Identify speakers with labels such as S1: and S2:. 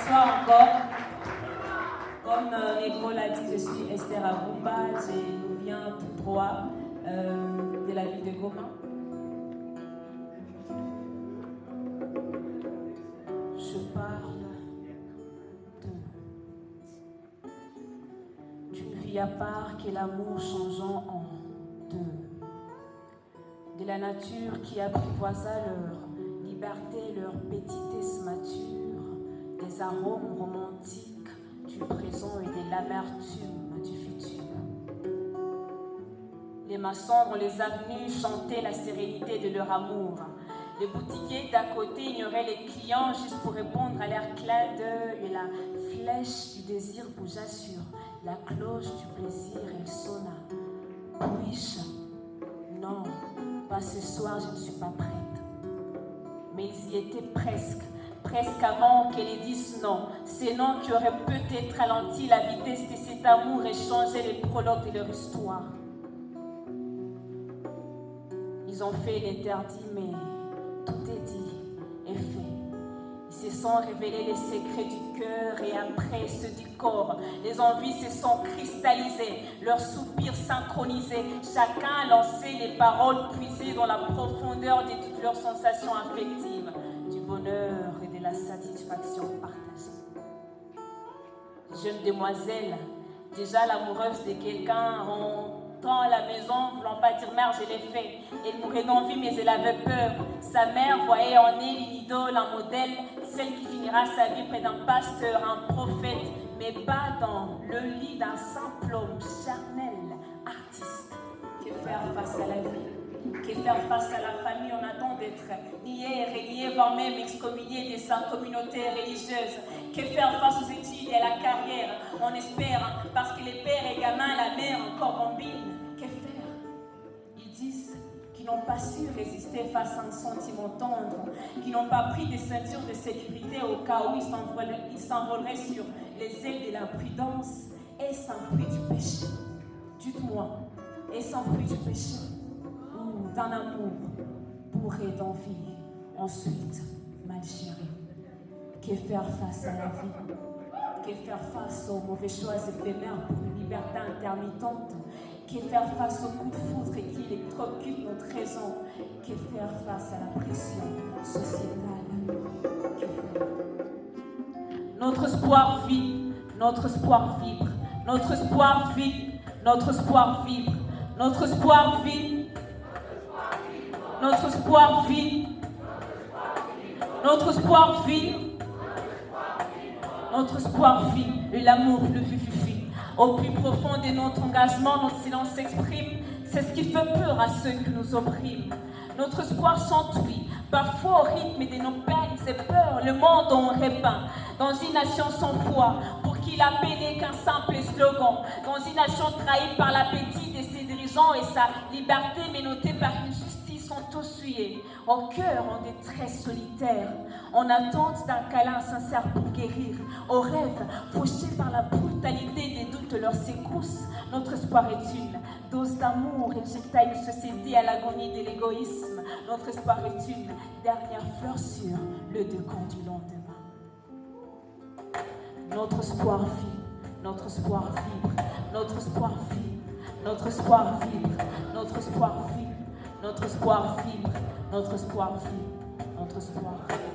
S1: Bonsoir encore. Comme Negro l'a dit, je suis Esther Agumba, je viens tout droit de la ville de Goma. Je parle d'une vie à part qu'est l'amour changeant en deux. De la nature qui apprivoisa leur liberté, leur petitesse mature, des arômes romantiques du présent et de l'amertume du futur. Les maçons dans les avenues chantaient la sérénité de leur amour. Les boutiquiers d'à côté ignoraient les clients juste pour répondre à leur clin d'œil et la flèche du désir bougea sur la cloche du plaisir et sonna. Puis-je? Non, pas ce soir, je ne suis pas prête. Mais ils y étaient presque avant qu'elle dise non. Ces noms qui auraient peut-être ralenti la vitesse de cet amour et changé les prologues de leur histoire. Ils ont fait l'interdit, mais tout est dit et fait. Ils se sont révélés les secrets du cœur et après ceux du corps. Les envies se sont cristallisées, leurs soupirs synchronisés. Chacun a lancé les paroles puisées dans la profondeur de toutes leurs sensations affectives, du bonheur et de la satisfaction partagée. Jeune demoiselle, déjà l'amoureuse de quelqu'un, rentrant à la maison, voulant pas dire mère, je l'ai fait. Elle mourait d'envie, mais elle avait peur. Sa mère voyait en elle une idole, un modèle, celle qui finira sa vie près d'un pasteur, un prophète, mais pas dans le lit d'un simple homme charnel, artiste. Que faire face à la vie? Que faire face à la famille? On attend d'être nié, relié, voire même excommunié de sa communauté religieuse. Que faire face aux études et à la carrière? On espère, parce que les pères et gamins, la mère encore bambine. Que faire? Ils disent qu'ils n'ont pas su résister face à un sentiment tendre, qu'ils n'ont pas pris des ceintures de sécurité au cas où ils s'envoleraient sur les ailes de l'imprudence. Est-ce un fruit du péché? Dites-moi, est-ce un fruit du péché? Ou d'un amour bourré d'envie, ensuite mal géré? Que faire face à la vie? Que faire face aux mauvais choix éphémères pour une liberté intermittente? Que faire face au coup de foudre qui électrocute notre raison? Que faire face à la pression sociétale? Que faire? Notre espoir vit, notre espoir vibre, notre espoir vit, notre espoir vibre, notre espoir vit, notre espoir vit, notre espoir vit, notre espoir vit, et l'amour le vivifie. Au plus profond de notre engagement, notre silence s'exprime. C'est ce qui fait peur à ceux qui nous oppriment. Notre espoir chante, oui, parfois au rythme de nos peines et peurs. Le monde on répand dans une nation sans foi, pour qui la paix n'est qu'un simple slogan. Dans une nation trahie par l'appétit de ses dirigeants et sa liberté menottée par une justice entossuyée. Au cœur en détresse solitaire, en attente d'un câlin sincère pour guérir. Aux rêves fauchés par la brutalité des doutes leur secousse. Notre espoir est une dose d'amour injectée à une société à l'agonie de l'égoïsme. Notre espoir est une dernière fleur sur le décan du lendemain. Notre espoir vit, notre espoir vibre, notre espoir vibre, notre espoir vibre, notre espoir vibre, notre espoir vibre, notre espoir vibre, notre espoir vibre.